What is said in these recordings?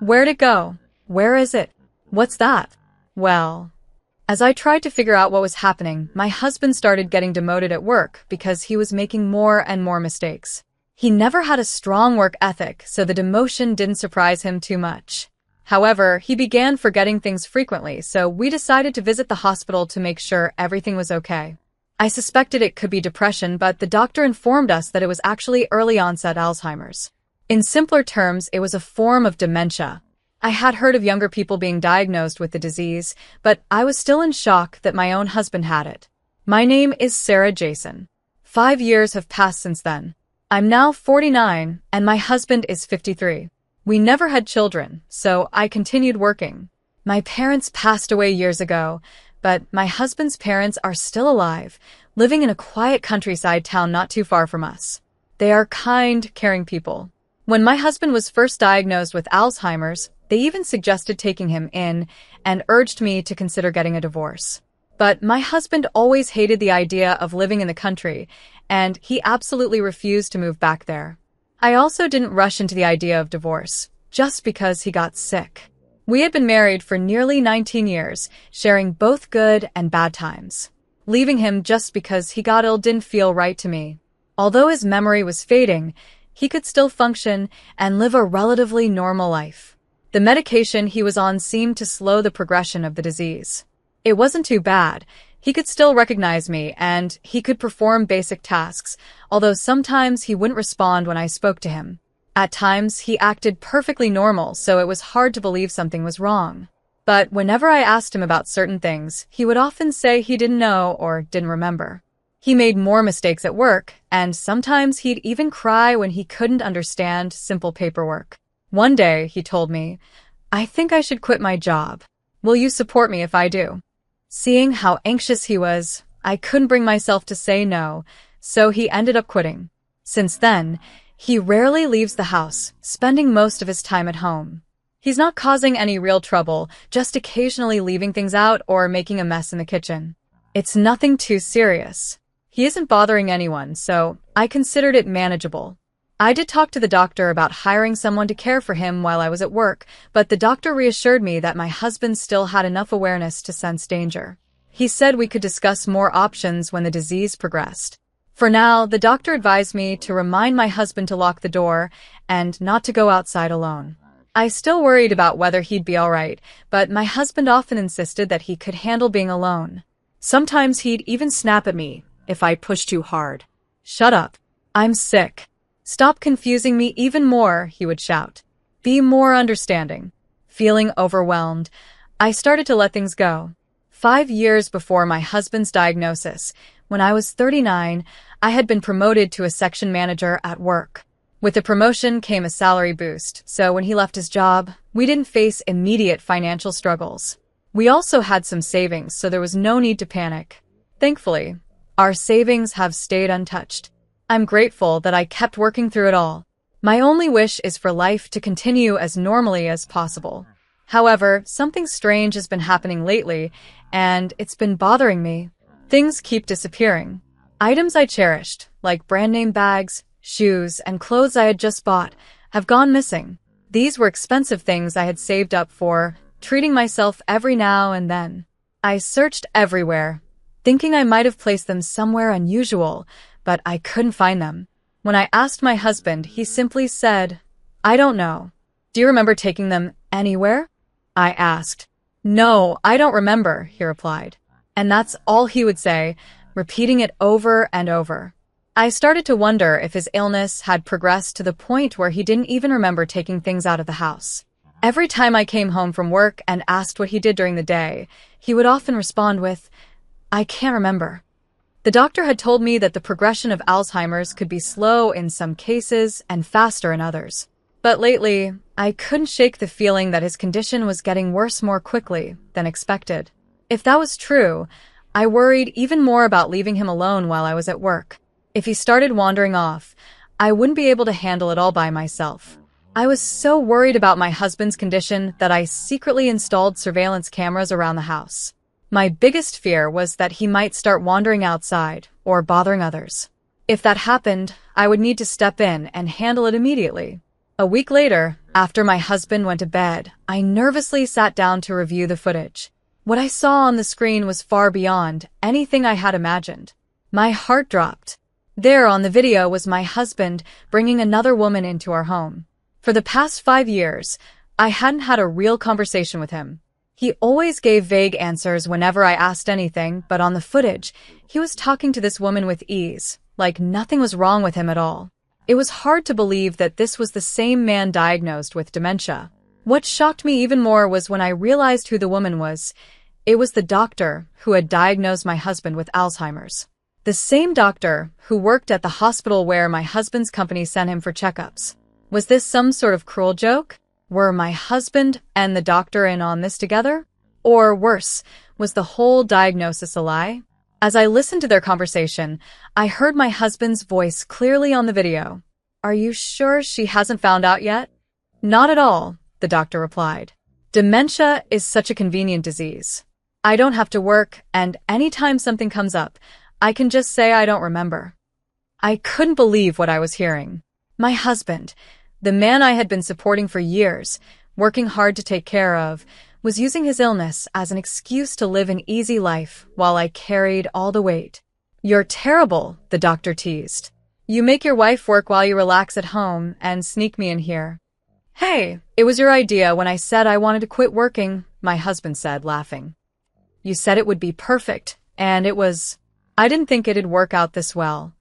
Where'd it go? Where is it? What's that? Well, as I tried to figure out what was happening, my husband started getting demoted at work because he was making more and more mistakes. He never had a strong work ethic, so the demotion didn't surprise him too much. However, he began forgetting things frequently, so we decided to visit the hospital to make sure everything was okay. I suspected it could be depression, but the doctor informed us that it was actually early onset Alzheimer's. In simpler terms, it was a form of dementia. I had heard of younger people being diagnosed with the disease, but I was still in shock that my own husband had it. My name is Sarah Jason. 5 years have passed since then. I'm now 49, and my husband is 53. We never had children, so I continued working. My parents passed away years ago, but my husband's parents are still alive, living in a quiet countryside town not too far from us. They are kind, caring people. When my husband was first diagnosed with Alzheimer's, they even suggested taking him in and urged me to consider getting a divorce. But my husband always hated the idea of living in the country, and he absolutely refused to move back there. I also didn't rush into the idea of divorce, just because he got sick. We had been married for nearly 19 years, sharing both good and bad times. Leaving him just because he got ill didn't feel right to me. Although his memory was fading, he could still function and live a relatively normal life. The medication he was on seemed to slow the progression of the disease. It wasn't too bad. He could still recognize me, and he could perform basic tasks, although sometimes he wouldn't respond when I spoke to him. At times, he acted perfectly normal, so it was hard to believe something was wrong. But whenever I asked him about certain things, he would often say he didn't know or didn't remember. He made more mistakes at work, and sometimes he'd even cry when he couldn't understand simple paperwork. One day, he told me, "I think I should quit my job. Will you support me if I do?" Seeing how anxious he was, I couldn't bring myself to say no, so he ended up quitting. Since then, he rarely leaves the house, spending most of his time at home. He's not causing any real trouble, just occasionally leaving things out or making a mess in the kitchen. It's nothing too serious. He isn't bothering anyone, so I considered it manageable. I did talk to the doctor about hiring someone to care for him while I was at work, but the doctor reassured me that my husband still had enough awareness to sense danger. He said we could discuss more options when the disease progressed. For now, the doctor advised me to remind my husband to lock the door and not to go outside alone. I still worried about whether he'd be all right, but my husband often insisted that he could handle being alone. Sometimes he'd even snap at me if I pushed too hard. "Shut up. I'm sick. Stop confusing me even more," he would shout. "Be more understanding." Feeling overwhelmed, I started to let things go. 5 years before my husband's diagnosis, when I was 39, I had been promoted to a section manager at work. With the promotion came a salary boost, so when he left his job, we didn't face immediate financial struggles. We also had some savings, so there was no need to panic. Thankfully, our savings have stayed untouched. I'm grateful that I kept working through it all. My only wish is for life to continue as normally as possible. However, something strange has been happening lately, and it's been bothering me. Things keep disappearing. Items I cherished, like brand name bags, shoes, and clothes I had just bought, have gone missing. These were expensive things I had saved up for, treating myself every now and then. I searched everywhere, thinking I might have placed them somewhere unusual, but I couldn't find them. When I asked my husband, he simply said, "I don't know." "Do you remember taking them anywhere?" I asked. "No, I don't remember," he replied. And that's all he would say, repeating it over and over. I started to wonder if his illness had progressed to the point where he didn't even remember taking things out of the house. Every time I came home from work and asked what he did during the day, he would often respond with, "I can't remember." The doctor had told me that the progression of Alzheimer's could be slow in some cases and faster in others. But lately, I couldn't shake the feeling that his condition was getting worse more quickly than expected. If that was true, I worried even more about leaving him alone while I was at work. If he started wandering off, I wouldn't be able to handle it all by myself. I was so worried about my husband's condition that I secretly installed surveillance cameras around the house. My biggest fear was that he might start wandering outside or bothering others. If that happened, I would need to step in and handle it immediately. A week later, After my husband went to bed, I nervously sat down to review the footage. What I saw on the screen was far beyond anything I had imagined. My heart dropped. There on the video was my husband bringing another woman into our home. For the past 5 years, I hadn't had a real conversation with him. He always gave vague answers whenever I asked anything, but on the footage, he was talking to this woman with ease, like nothing was wrong with him at all. It was hard to believe that this was the same man diagnosed with dementia. What shocked me even more was when I realized who the woman was. It was the doctor who had diagnosed my husband with Alzheimer's. The same doctor who worked at the hospital where my husband's company sent him for checkups. Was this some sort of cruel joke? Were my husband and the doctor in on this together? Or worse, was the whole diagnosis a lie? As I listened to their conversation, I heard my husband's voice clearly on the video. "Are you sure she hasn't found out yet?" "Not at all," the doctor replied. "Dementia is such a convenient disease. I don't have to work, and anytime something comes up, I can just say I don't remember." I couldn't believe what I was hearing. My husband, the man I had been supporting for years, working hard to take care of, was using his illness as an excuse to live an easy life while I carried all the weight. "You're terrible," the doctor teased. "You make your wife work while you relax at home and sneak me in here." "Hey, it was your idea when I said I wanted to quit working," my husband said, laughing. "You said it would be perfect, and it was. I didn't think it'd work out this well."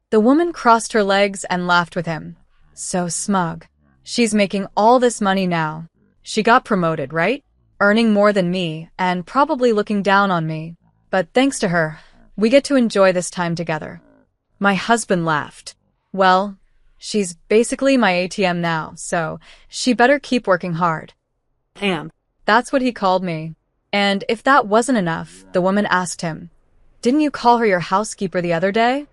The woman crossed her legs and laughed with him. So smug. "She's making all this money now. She got promoted, right? Earning more than me and probably looking down on me. But thanks to her, we get to enjoy this time together." My husband laughed. "Well, she's basically my ATM now, so she better keep working hard." Damn. That's what he called me. And if that wasn't enough, the woman asked him, "Didn't you call her your housekeeper the other day?"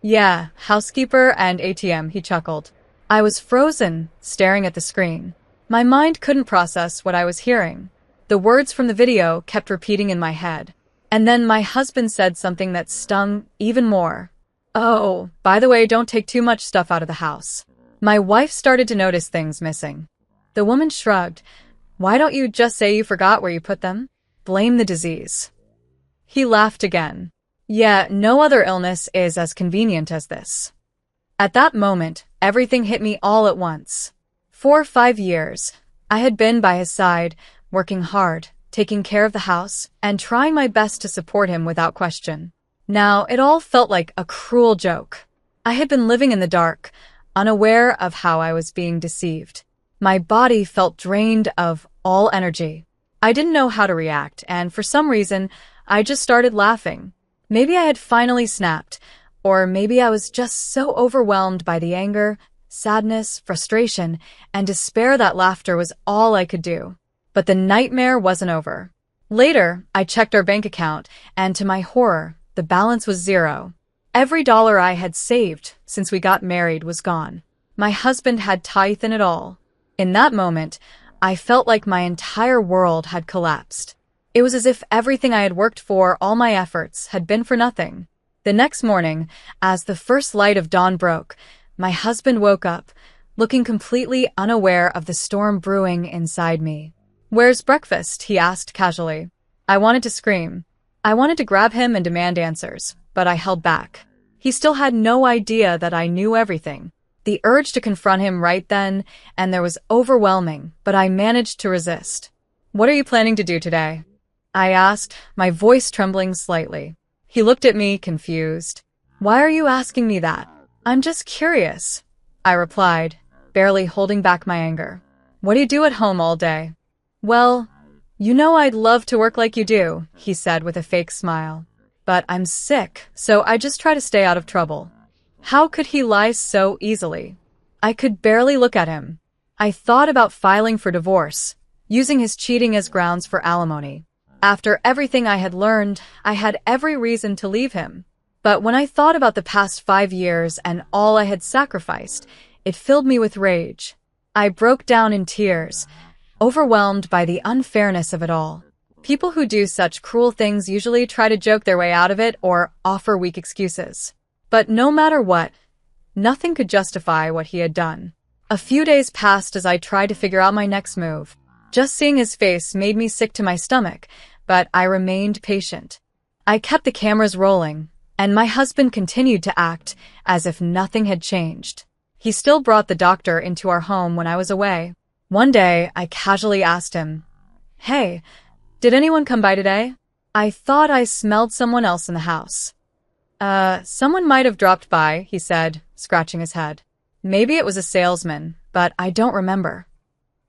"Yeah, housekeeper and ATM," he chuckled. I was frozen, staring at the screen. My mind couldn't process what I was hearing. The words from the video kept repeating in my head. And then my husband said something that stung even more. "Oh, by the way, don't take too much stuff out of the house." My wife started to notice things missing. The woman shrugged. "Why don't you just say you forgot where you put them? Blame the disease." He laughed again. "Yeah, no other illness is as convenient as this." At that moment, everything hit me all at once. For 5 years, I had been by his side, working hard, taking care of the house, and trying my best to support him without question. Now, it all felt like a cruel joke. I had been living in the dark, unaware of how I was being deceived. My body felt drained of all energy. I didn't know how to react, and for some reason, I just started laughing. Maybe I had finally snapped, or maybe I was just so overwhelmed by the anger, sadness, frustration, and despair that laughter was all I could do. But the nightmare wasn't over. Later, I checked our bank account, and to my horror, the balance was zero. Every dollar I had saved since we got married was gone. My husband had tithe in it all. In that moment, I felt like my entire world had collapsed. It was as if everything I had worked for, all my efforts, had been for nothing. The next morning, as the first light of dawn broke, my husband woke up, looking completely unaware of the storm brewing inside me. "Where's breakfast?" he asked casually. I wanted to scream. I wanted to grab him and demand answers, but I held back. He still had no idea that I knew everything. The urge to confront him right then and there was overwhelming, but I managed to resist. "What are you planning to do today?" I asked, my voice trembling slightly. He looked at me, confused. "Why are you asking me that?" "I'm just curious," I replied, barely holding back my anger. "What do you do at home all day?" "Well, you know I'd love to work like you do," he said with a fake smile. "But I'm sick, so I just try to stay out of trouble." How could he lie so easily? I could barely look at him. I thought about filing for divorce, using his cheating as grounds for alimony. After everything I had learned, I had every reason to leave him. But when I thought about the past 5 years and all I had sacrificed, it filled me with rage. I broke down in tears, overwhelmed by the unfairness of it all. People who do such cruel things usually try to joke their way out of it or offer weak excuses. But no matter what, nothing could justify what he had done. A few days passed as I tried to figure out my next move. Just seeing his face made me sick to my stomach, but I remained patient. I kept the cameras rolling, and my husband continued to act as if nothing had changed. He still brought the doctor into our home when I was away. One day, I casually asked him, "Hey, did anyone come by today? I thought I smelled someone else in the house." Someone might have dropped by," he said, scratching his head. "Maybe it was a salesman, but I don't remember."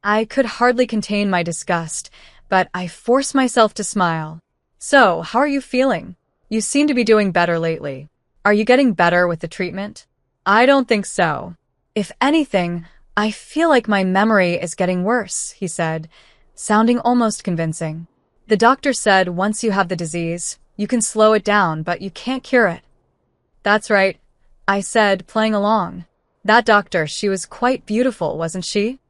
I could hardly contain my disgust, but I forced myself to smile. "So, how are you feeling? You seem to be doing better lately. Are you getting better with the treatment?" "I don't think so. If anything, I feel like my memory is getting worse," he said, sounding almost convincing. "The doctor said once you have the disease, you can slow it down, but you can't cure it." "That's right," I said, playing along. "That doctor, she was quite beautiful, wasn't she?"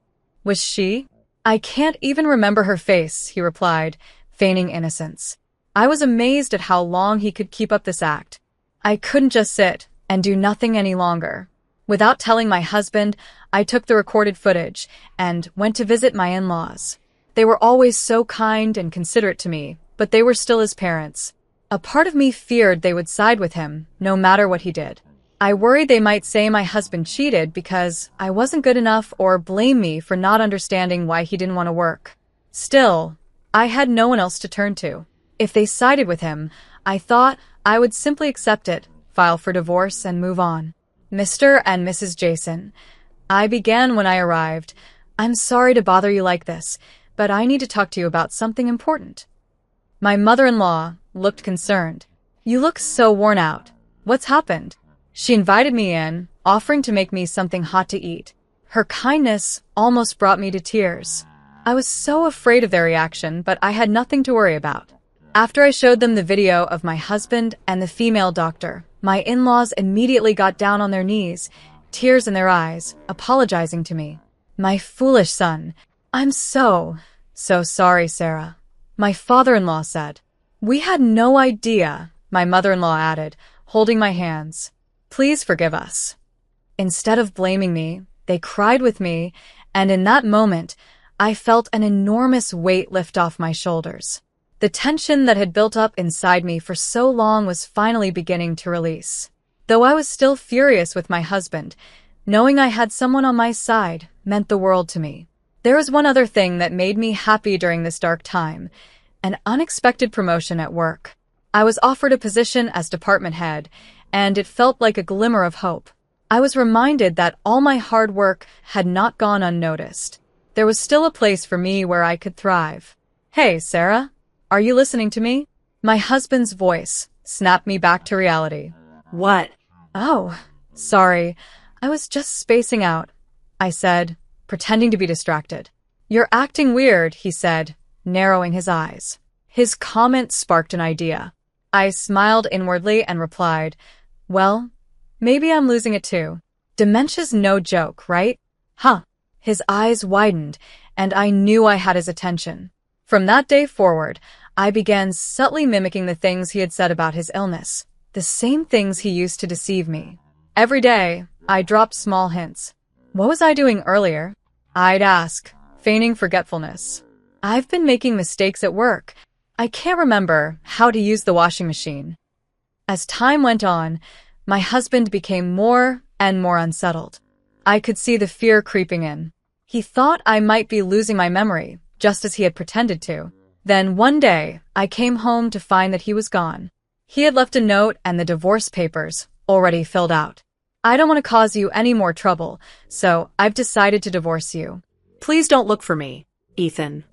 "Was she?" "I can't even remember her face," he replied, feigning innocence. I was amazed at how long he could keep up this act. I couldn't just sit and do nothing any longer. Without telling my husband, I took the recorded footage and went to visit my in-laws. They were always so kind and considerate to me, but they were still his parents. A part of me feared they would side with him, no matter what he did. I worried they might say my husband cheated because I wasn't good enough or blame me for not understanding why he didn't want to work. Still, I had no one else to turn to. If they sided with him, I thought I would simply accept it, file for divorce, and move on. "Mr. and Mrs. Jason," I began when I arrived, "I'm sorry to bother you like this, but I need to talk to you about something important." My mother-in-law looked concerned. "You look so worn out. What's happened?" She invited me in, offering to make me something hot to eat. Her kindness almost brought me to tears. I was so afraid of their reaction, but I had nothing to worry about. After I showed them the video of my husband and the female doctor, my in-laws immediately got down on their knees, tears in their eyes, apologizing to me. "My foolish son. I'm so sorry, Sarah," my father-in-law said. "We had no idea," my mother-in-law added, holding my hands. "Please forgive us." Instead of blaming me, they cried with me, and in that moment, I felt an enormous weight lift off my shoulders. The tension that had built up inside me for so long was finally beginning to release. Though I was still furious with my husband, knowing I had someone on my side meant the world to me. There was one other thing that made me happy during this dark time: an unexpected promotion at work. I was offered a position as department head, and it felt like a glimmer of hope. I was reminded that all my hard work had not gone unnoticed. There was still a place for me where I could thrive. "Hey, Sarah, are you listening to me?" My husband's voice snapped me back to reality. "What?" "Oh, sorry. I was just spacing out," I said, pretending to be distracted. "You're acting weird," he said, narrowing his eyes. His comment sparked an idea. I smiled inwardly and replied, "Well, maybe I'm losing it too. Dementia's no joke, right?" "Huh." His eyes widened, and I knew I had his attention. From that day forward, I began subtly mimicking the things he had said about his illness, the same things he used to deceive me. Every day, I dropped small hints. "What was I doing earlier?" I'd ask, feigning forgetfulness. "I've been making mistakes at work. I can't remember how to use the washing machine." As time went on, my husband became more and more unsettled. I could see the fear creeping in. He thought I might be losing my memory, just as he had pretended to. Then one day, I came home to find that he was gone. He had left a note and the divorce papers, already filled out. "I don't want to cause you any more trouble, so I've decided to divorce you. Please don't look for me, Ethan."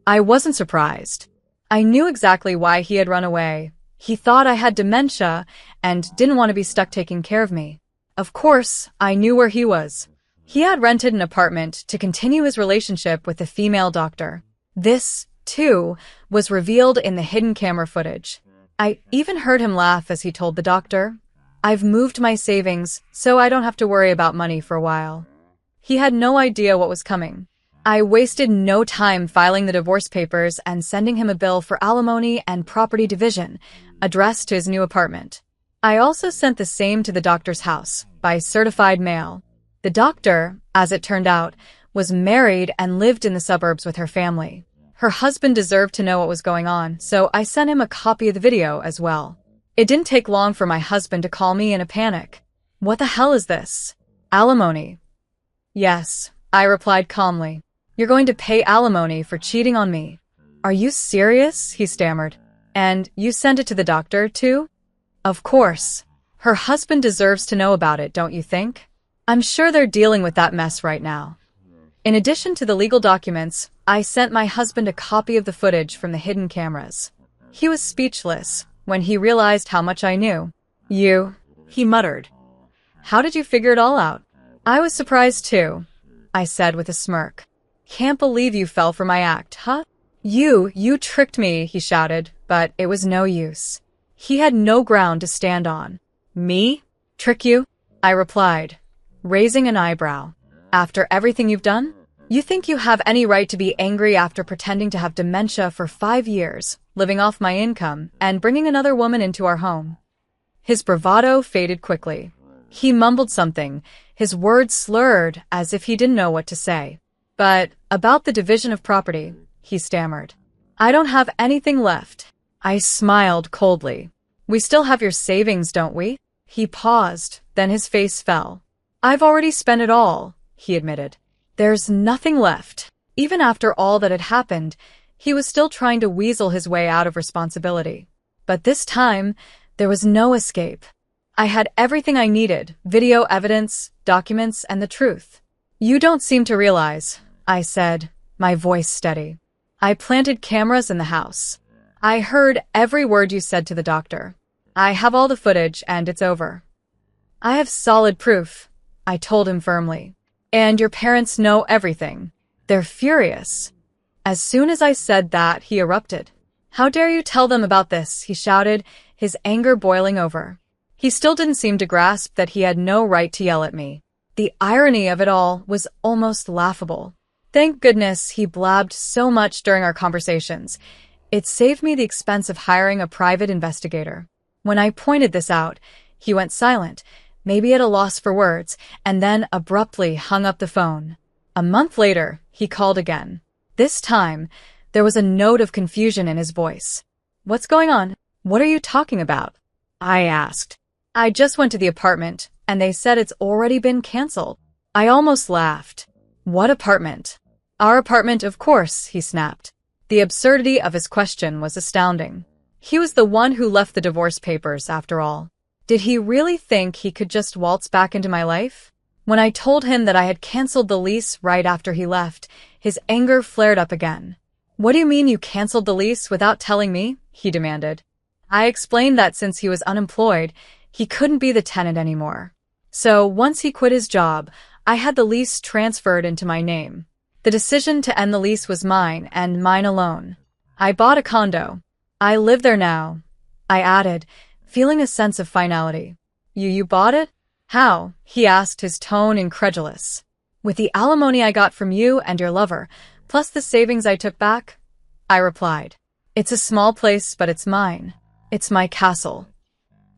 I wasn't surprised. I knew exactly why he had run away. He thought I had dementia and didn't want to be stuck taking care of me. Of course, I knew where he was. He had rented an apartment to continue his relationship with the female doctor. This, too, was revealed in the hidden camera footage. I even heard him laugh as he told the doctor, "I've moved my savings so I don't have to worry about money for a while." He had no idea what was coming. I wasted no time filing the divorce papers and sending him a bill for alimony and property division, addressed to his new apartment. I also sent the same to the doctor's house, by certified mail. The doctor, as it turned out, was married and lived in the suburbs with her family. Her husband deserved to know what was going on, so I sent him a copy of the video as well. It didn't take long for my husband to call me in a panic. "What the hell is this? Alimony?" "Yes," I replied calmly. "You're going to pay alimony for cheating on me." "Are you serious?" he stammered. "And you sent it to the doctor, too?" "Of course. Her husband deserves to know about it, don't you think? I'm sure they're dealing with that mess right now." In addition to the legal documents, I sent my husband a copy of the footage from the hidden cameras. He was speechless when he realized how much I knew. "You," he muttered. "How did you figure it all out?" "I was surprised too," I said with a smirk. "Can't believe you fell for my act, huh?" You tricked me," he shouted, but it was no use. He had no ground to stand on. "Me? Trick you?" I replied, raising an eyebrow. "After everything you've done? You think you have any right to be angry after pretending to have dementia for 5 years, living off my income, and bringing another woman into our home?" His bravado faded quickly. He mumbled something, his words slurred as if he didn't know what to say. "But about the division of property," he stammered. "I don't have anything left." I smiled coldly. "We still have your savings, don't we?" He paused, then his face fell. "I've already spent it all," he admitted. "There's nothing left." Even after all that had happened, he was still trying to weasel his way out of responsibility. But this time, there was no escape. I had everything I needed: video evidence, documents, and the truth. "You don't seem to realize," I said, my voice steady. "I planted cameras in the house. I heard every word you said to the doctor. I have all the footage, and it's over." "I have solid proof," I told him firmly. "And your parents know everything. They're furious." As soon as I said that, he erupted. "How dare you tell them about this?" he shouted, his anger boiling over. He still didn't seem to grasp that he had no right to yell at me. The irony of it all was almost laughable. "Thank goodness he blabbed so much during our conversations. It saved me the expense of hiring a private investigator." When I pointed this out, he went silent, maybe at a loss for words, and then abruptly hung up the phone. A month later, he called again. This time, there was a note of confusion in his voice. "What's going on? What are you talking about?" I asked. "I just went to the apartment, and they said it's already been canceled." I almost laughed. "What apartment?" "Our apartment, of course," he snapped. The absurdity of his question was astounding. He was the one who left the divorce papers, after all. Did he really think he could just waltz back into my life? When I told him that I had canceled the lease right after he left, his anger flared up again. "What do you mean you canceled the lease without telling me?" he demanded. I explained that since he was unemployed, he couldn't be the tenant anymore. So once he quit his job, I had the lease transferred into my name. The decision to end the lease was mine, and mine alone. I bought a condo. I live there now, I added, feeling a sense of finality. You bought it? How?" he asked, his tone incredulous. "With the alimony I got from you and your lover, plus the savings I took back," I replied. "It's a small place, but it's mine. It's my castle."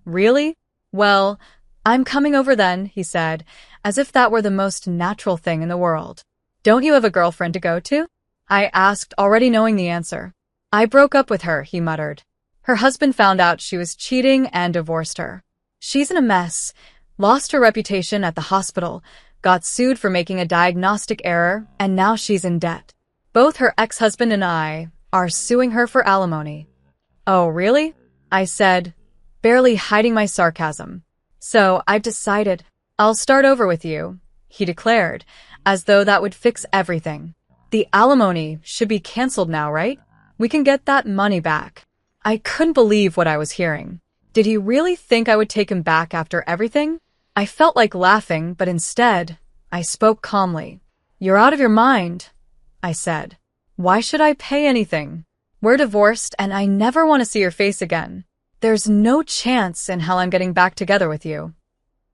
"Really? Well, I'm coming over then," he said, as if that were the most natural thing in the world. "Don't you have a girlfriend to go to?" I asked, already knowing the answer. "I broke up with her," he muttered. "Her husband found out she was cheating and divorced her. She's in a mess, lost her reputation at the hospital, got sued for making a diagnostic error, and now she's in debt. Both her ex-husband and I are suing her for alimony." "Oh, really?" I said, barely hiding my sarcasm. "So I've decided. I'll start over with you," he declared, as though that would fix everything. "The alimony should be canceled now, right? We can get that money back." I couldn't believe what I was hearing. Did he really think I would take him back after everything? I felt like laughing, but instead, I spoke calmly. "You're out of your mind," I said. "Why should I pay anything? We're divorced, and I never want to see your face again. There's no chance in hell I'm getting back together with you."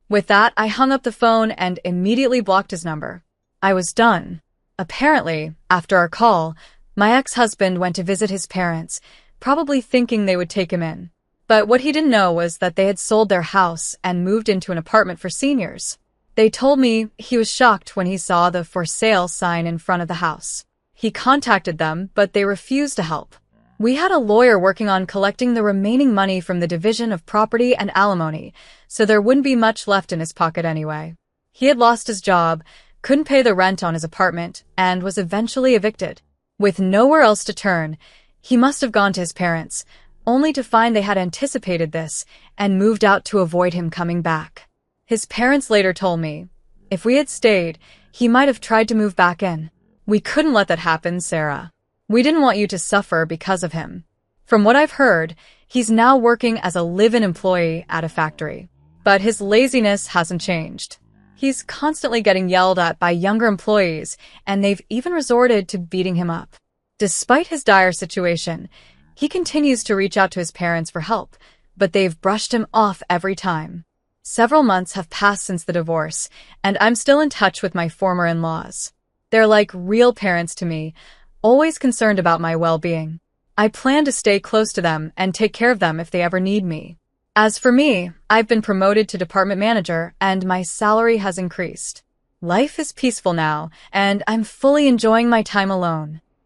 With that, I hung up the phone and immediately blocked his number. I was done. Apparently, after our call, my ex-husband went to visit his parents, probably thinking they would take him in. But what he didn't know was that they had sold their house and moved into an apartment for seniors. They told me he was shocked when he saw the for sale sign in front of the house. He contacted them, but they refused to help. We had a lawyer working on collecting the remaining money from the division of property and alimony, so there wouldn't be much left in his pocket anyway. He had lost his job, couldn't pay the rent on his apartment, and was eventually evicted. With nowhere else to turn, he must have gone to his parents, only to find they had anticipated this and moved out to avoid him coming back. His parents later told me, if we had stayed, he might have tried to move back in. We couldn't let that happen, Sarah. We didn't want you to suffer because of him. From what I've heard, he's now working as a live-in employee at a factory. But his laziness hasn't changed. He's constantly getting yelled at by younger employees, and they've even resorted to beating him up. Despite his dire situation, he continues to reach out to his parents for help, but they've brushed him off every time. Several months have passed since the divorce, and I'm still in touch with my former in-laws. They're like real parents to me, always concerned about my well-being. I plan to stay close to them and take care of them if they ever need me. As for me, I've been promoted to department manager and my salary has increased. Life is peaceful now, and I'm fully enjoying my time alone.